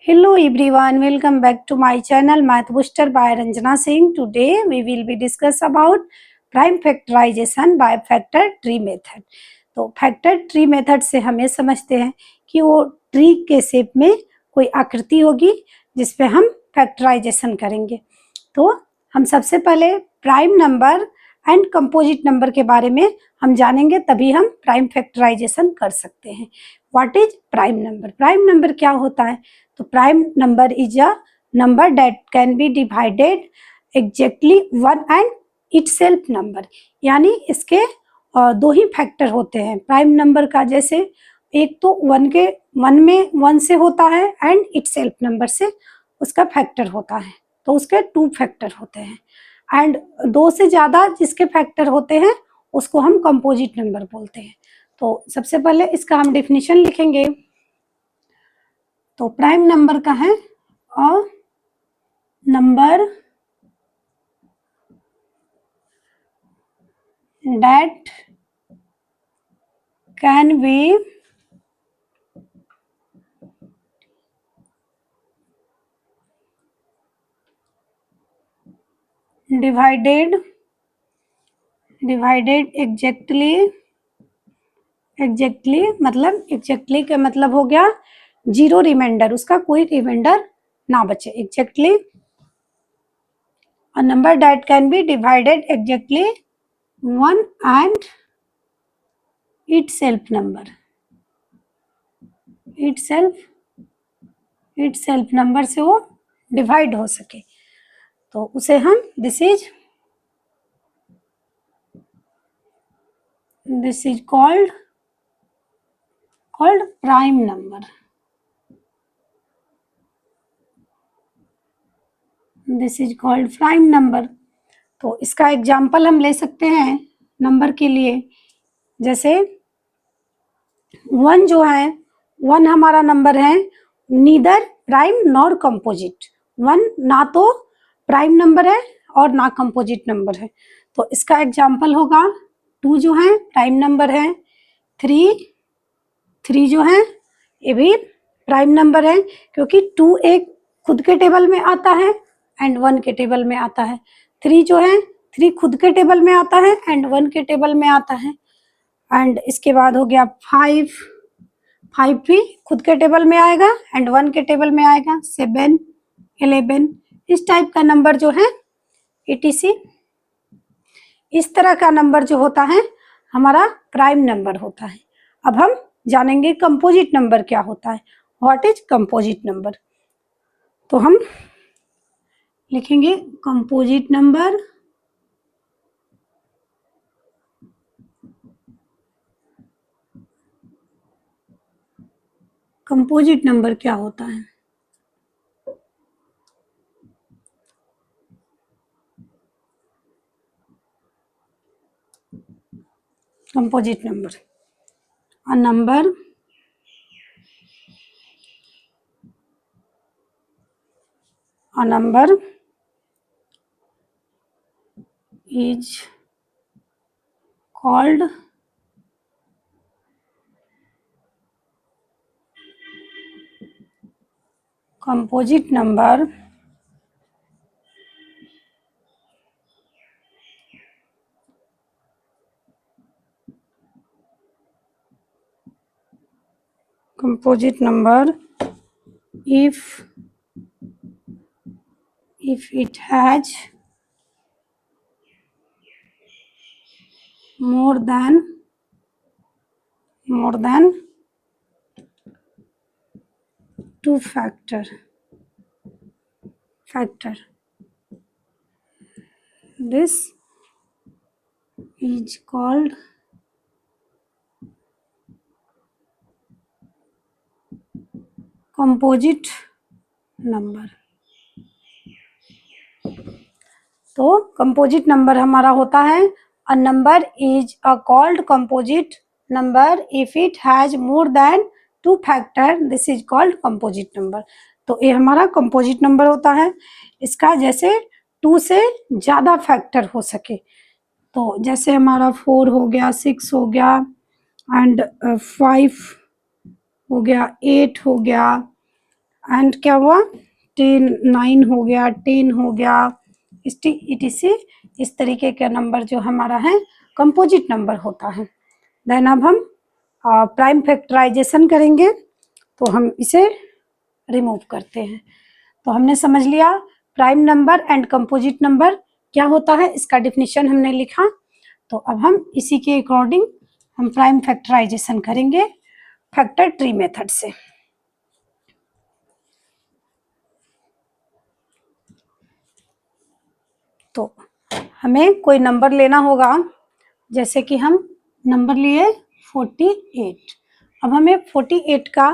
Hello everyone, welcome back to my channel Math Booster by Ranjana Singh. Today we will be discuss about prime factorization by factor tree method. तो factor tree method से हम ये समझते हैं कि वो tree के shape में कोई आकृति होगी जिस पे हम फैक्टराइजेशन करेंगे। तो हम सबसे पहले prime number and composite number के बारे में हम जानेंगे, तभी हम प्राइम फैक्टराइजेशन कर सकते हैं। What is prime number? Prime number क्या होता है? तो prime number is a number that can be divided exactly one and itself number, यानी इसके दो ही फैक्टर होते हैं प्राइम नंबर का। जैसे एक तो वन से होता है एंड इटसेल्फ नंबर से उसका फैक्टर होता है, तो उसके टू फैक्टर होते हैं। एंड दो से ज़्यादा जिसके फैक्टर होते हैं उसको हम कंपोजिट नंबर बोलते हैं। तो सबसे पहले इसका हम डेफिनेशन लिखेंगे। तो प्राइम नंबर का है a number that can be divided exactly मतलब एग्जैक्टली का मतलब हो गया जीरो रिमाइंडर, उसका कोई रिमाइंडर ना बचे। Exactly a number that can be divided exactly one and itself number, itself number से वो डिवाइड हो सके, तो उसे हम this is called prime number. This is called prime number. तो इसका एग्जाम्पल हम ले सकते हैं नंबर के लिए। जैसे वन जो है, वन हमारा नंबर है neither prime nor composite. One ना तो प्राइम नंबर है और ना कंपोजिट नंबर है, तो इसका एग्जाम्पल होगा टू जो है प्राइम नंबर है, थ्री जो है ये भी प्राइम नंबर है क्योंकि टू एक खुद के टेबल में आता है एंड वन के टेबल में आता है। थ्री जो है, थ्री खुद के टेबल में आता है एंड वन के टेबल में आता है। एंड इसके बाद हो गया फाइव, फाइव भी खुद के टेबल में आएगा एंड वन के टेबल में आएगा। 7, 11 इस टाइप का नंबर जो है etc, इस तरह का नंबर जो होता है हमारा प्राइम नंबर होता है। अब हम जानेंगे कंपोजिट नंबर क्या होता है। What is composite number? तो हम लिखेंगे कंपोजिट नंबर कंपोजिट नंबर क्या होता है? Composite number a number is called composite number if it has more than two factor, this is called composite number। तो कंपोजिट नंबर हमारा होता है a number is a called composite number if it has more than two factor, this is called composite number. तो ये हमारा composite number होता है। इसका जैसे टू से ज़्यादा फैक्टर हो सके, तो जैसे हमारा 4 हो गया, 6 हो गया एंड 5 हो गया, 8 हो गया एंड क्या हुआ 10 9 हो गया 10 हो गया etc इस तरीके का नंबर जो हमारा है कंपोजिट नंबर होता है। देन अब हम प्राइम फैक्टराइजेशन करेंगे तो हम इसे रिमूव करते हैं। तो हमने समझ लिया prime number and composite number क्या होता है, इसका डिफिनीशन हमने लिखा। तो अब हम इसी के अकॉर्डिंग हम प्राइम फैक्टराइजेशन करेंगे फैक्टर ट्री मेथड से। तो हमें कोई नंबर लेना होगा, जैसे कि हम नंबर लिए 48। अब हमें 48 का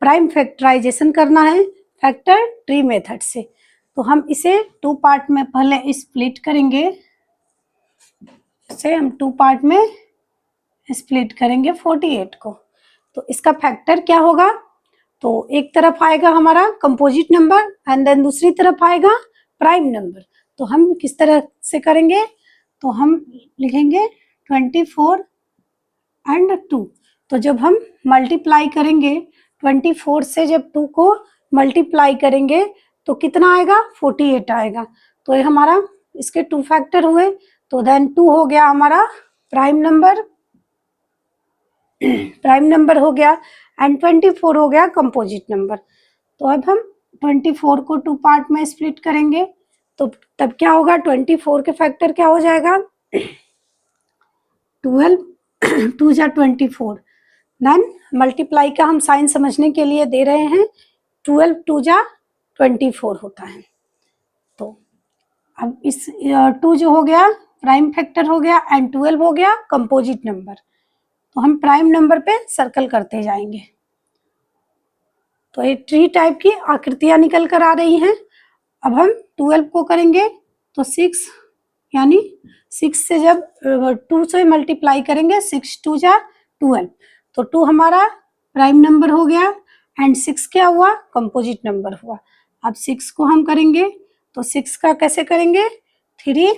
प्राइम फैक्टराइजेशन करना है फैक्टर ट्री मेथड से। तो हम इसे 2 पार्ट में पहले स्प्लिट करेंगे, इसे हम 2 पार्ट में स्प्लिट करेंगे 48 को। तो इसका फैक्टर क्या होगा, तो एक तरफ आएगा हमारा कंपोजिट नंबर एंड देन दूसरी तरफ आएगा प्राइम नंबर। तो हम किस तरह से करेंगे, तो हम लिखेंगे 24 एंड 2। तो जब हम मल्टीप्लाई करेंगे 24 से, जब 2 को मल्टीप्लाई करेंगे तो कितना आएगा 48 आएगा। तो ये हमारा इसके 2 फैक्टर हुए। तो देन 2 हो गया हमारा प्राइम नंबर हो गया एंड 24 हो गया कंपोजिट नंबर। तो अब हम 24 को 2 पार्ट में स्प्लिट करेंगे तो तब क्या होगा, 24 के फैक्टर क्या हो जाएगा 12 2 जा 24। देन मल्टीप्लाई का हम साइन समझने के लिए दे रहे हैं, 12 2 जा 24 होता है। तो अब इस 2 जो हो गया प्राइम फैक्टर हो गया एंड 12 हो गया कंपोजिट नंबर। तो हम प्राइम नंबर पे सर्कल करते जाएंगे। तो ये ट्री टाइप की आकृतियां निकल कर आ रही हैं। अब हम 12 को करेंगे तो 6, यानी 6 से जब 2 से मल्टीप्लाई करेंगे 6 2 जा 12। तो 2 हमारा प्राइम नंबर हो गया एंड 6 क्या हुआ कंपोजिट नंबर हुआ। अब 6 को हम करेंगे तो 6 का कैसे करेंगे, 3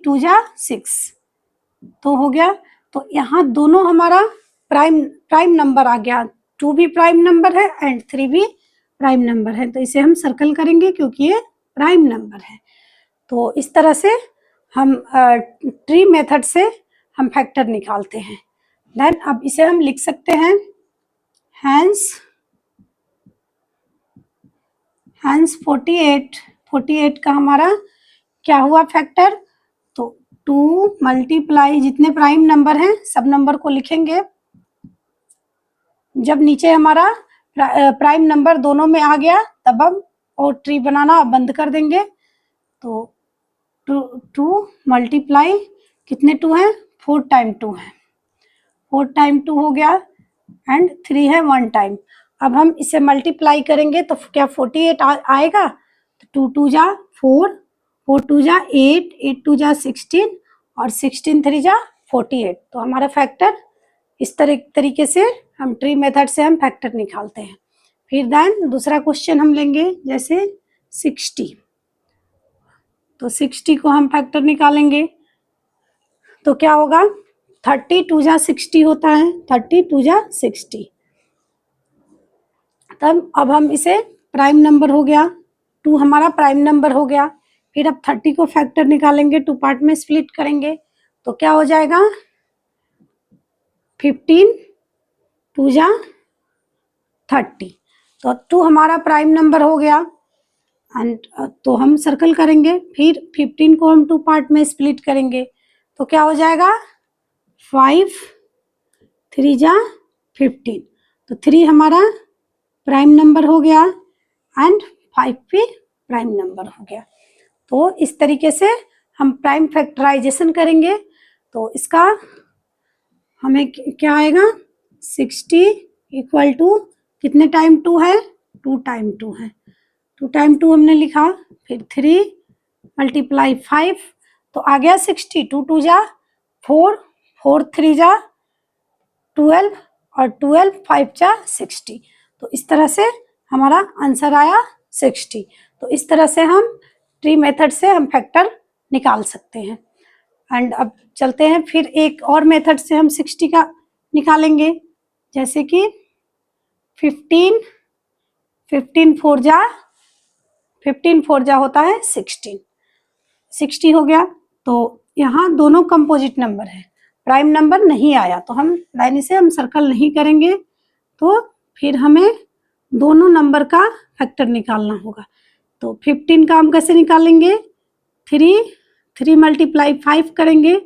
2 जा 6 तो हो गया। तो यहाँ दोनों हमारा प्राइम नंबर आ गया, 2 भी प्राइम नंबर है एंड 3 भी प्राइम नंबर है। तो इसे हम सर्कल करेंगे क्योंकि ये प्राइम नंबर है। तो इस तरह से हम ट्री मेथड से हम फैक्टर निकालते हैं। देन अब इसे हम लिख सकते हैं हैंस 48 का हमारा क्या हुआ फैक्टर, तो 2 मल्टीप्लाई जितने प्राइम नंबर हैं सब नंबर को लिखेंगे। जब नीचे हमारा प्राइम नंबर दोनों में आ गया तब हम और ट्री बनाना बंद कर देंगे। तो 2 मल्टीप्लाई कितने 2 हैं, 4 टाइम 2 है, 4 टाइम 2 हो गया एंड 3 है 1 टाइम। अब हम इसे मल्टीप्लाई करेंगे तो क्या 48 आएगा। तो 2 2 जा 4, 4 2 जा 8, 8 2 जा 16 और 16 3 जा 48। तो हमारा फैक्टर इस तरीके से हम ट्री मेथड से हम फैक्टर निकालते हैं। फिर देन दूसरा क्वेश्चन हम लेंगे जैसे 60। तो 60 को हम फैक्टर निकालेंगे तो क्या होगा 30 2 जा 60 होता है, 30 2 जा 60। तब अब हम इसे प्राइम नंबर हो गया, 2 हमारा प्राइम नंबर हो गया। फिर अब 30 को फैक्टर निकालेंगे, 2 पार्ट में स्प्लिट करेंगे तो क्या हो जाएगा 15 2 जा 30। तो 2 हमारा प्राइम नंबर हो गया एंड तो हम सर्कल करेंगे। फिर 15 को हम 2 पार्ट में स्प्लिट करेंगे तो क्या हो जाएगा 5 3 जा 15। तो 3 हमारा प्राइम नंबर हो गया एंड 5 भी प्राइम नंबर हो गया। तो इस तरीके से हम प्राइम फैक्टराइजेशन करेंगे। तो इसका हमें क्या आएगा 60 इक्वल टू कितने टाइम 2 है, 2 टाइम 2 है, 2 टाइम 2 हमने लिखा। फिर 3 मल्टीप्लाई 5 तो आ गया 60, 2 2 जा 4, 4 3 जा 12 और 12 5 जा 60। तो इस तरह से हमारा आंसर आया 60। तो इस तरह से हम ट्री मेथड से हम फैक्टर निकाल सकते हैं। एंड अब चलते हैं फिर एक और मेथड से हम 60 का निकालेंगे, जैसे कि 15 15 4 जा होता है 16, 60 हो गया। तो यहाँ दोनों कंपोजिट नंबर है, प्राइम नंबर नहीं आया तो हम लाइन से हम सर्कल नहीं करेंगे, तो फिर हमें दोनों नंबर का फैक्टर निकालना होगा। तो 15 का हम कैसे निकालेंगे, 3 मल्टीप्लाई 5 करेंगे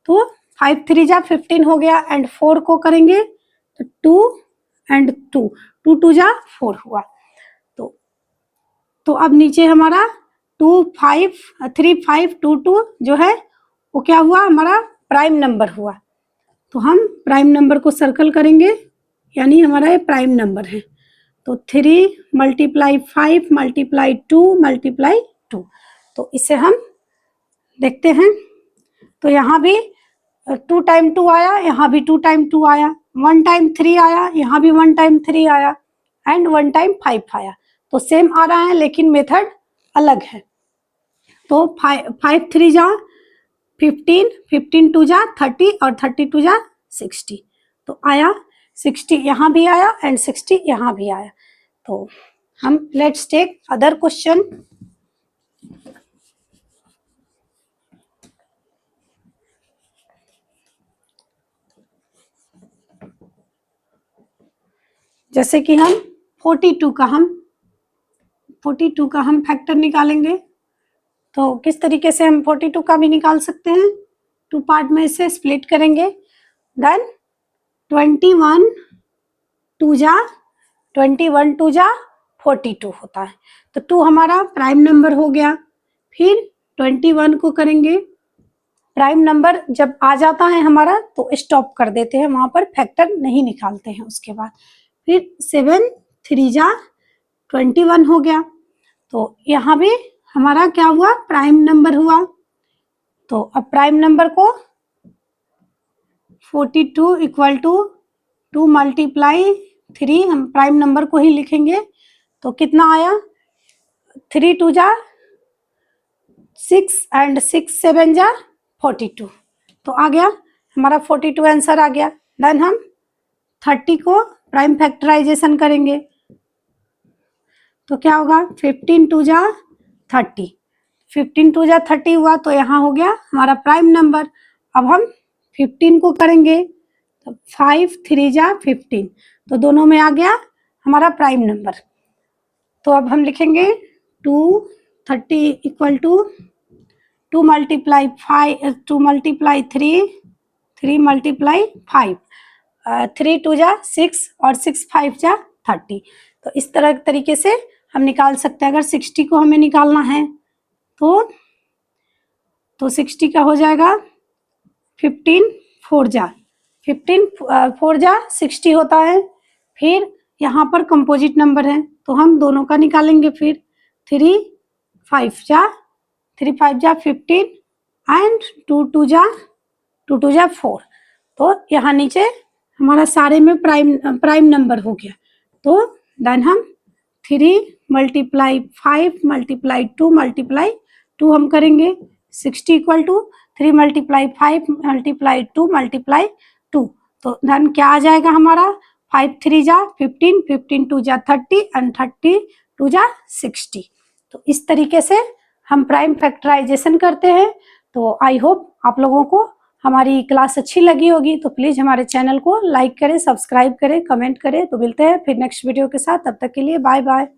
तो 5 3 जा 15 हो गया, एंड 4 को करेंगे तो 2 एंड 2 2 जा 4 हुआ। तो अब नीचे हमारा 2 5 3 5 2 2 जो है वो क्या हुआ, हमारा प्राइम नंबर हुआ। तो हम प्राइम नंबर को सर्कल करेंगे, यानी हमारा ये प्राइम नंबर है। तो 3 मल्टीप्लाई 5 मल्टीप्लाई 2 मल्टीप्लाई 2, तो इसे हम देखते हैं। तो यहाँ भी 2 टाइम 2 आया, यहाँ भी 2 टाइम 2 आया, 1 टाइम 3 आया, यहाँ भी 1 टाइम 3 आया, एंड 1 टाइम 5 आया। तो सेम आ रहा है लेकिन मेथड अलग है। तो 5 3 जा 15, 15 2 जा 30 और 30 2 जा 60, तो आया 60 यहाँ भी आया एंड 60 यहाँ भी आया। तो हम लेट्स टेक अदर क्वेश्चन। जैसे कि हम 42 का हम फैक्टर निकालेंगे। तो किस तरीके से हम 42 का भी निकाल सकते हैं, 2 पार्ट में इसे स्प्लिट करेंगे। देन 21 2 जा 42 होता है, तो 2 हमारा प्राइम नंबर हो गया। फिर 21 को करेंगे, प्राइम नंबर जब आ जाता है हमारा तो स्टॉप कर देते हैं, वहां पर फैक्टर नहीं निकालते हैं उसके बाद। फिर 7 3 जा 21 हो गया, तो यहाँ भी हमारा क्या हुआ, प्राइम नंबर हुआ। तो अब प्राइम नंबर को 42 इक्वल टू 2 मल्टीप्लाई 3, हम प्राइम नंबर को ही लिखेंगे। तो कितना आया, 3 2 जा 6 एंड 6 7 जा 42, तो आ गया हमारा 42 आंसर आ गया। देन हम 30 को प्राइम फैक्टराइजेशन करेंगे, तो क्या होगा, 15 2 जा 30, 15 2 जा 30 हुआ, तो यहाँ हो गया हमारा प्राइम नंबर। अब हम 15 को करेंगे, तो 5 3 जा 15, तो दोनों में आ गया हमारा प्राइम नंबर। तो अब हम लिखेंगे 230 equal to 2 multiply 5 2 multiply 3 3 multiply 5, 3 2 जा 6 और 6 5 जा 30। तो इस तरह तरीके से हम निकाल सकते हैं। अगर 60 को हमें निकालना है तो 60 का हो जाएगा 15 4 जा 60 होता है। फिर यहाँ पर कंपोजिट नंबर है तो हम दोनों का निकालेंगे। फिर 3 5 जा 15 एंड 2 2 जा 4, तो यहाँ नीचे हमारा सारे में प्राइम नंबर हो गया। तो देन हम 3 मल्टीप्लाई 5 मल्टीप्लाई 2 मल्टीप्लाई 2 हम करेंगे, 60 equal to 3 multiply 5 multiply 2 multiply 2, तो देन क्या आ जाएगा हमारा, 5 3 जा 15 15 2 जा 30 एंड 30 2 जा 60। तो इस तरीके से हम प्राइम फैक्टराइजेशन करते हैं। तो आई होप आप लोगों को हमारी क्लास अच्छी लगी होगी, तो प्लीज़ हमारे चैनल को लाइक करें, सब्सक्राइब करें, कमेंट करें। तो मिलते हैं फिर नेक्स्ट वीडियो के साथ, तब तक के लिए बाय बाय।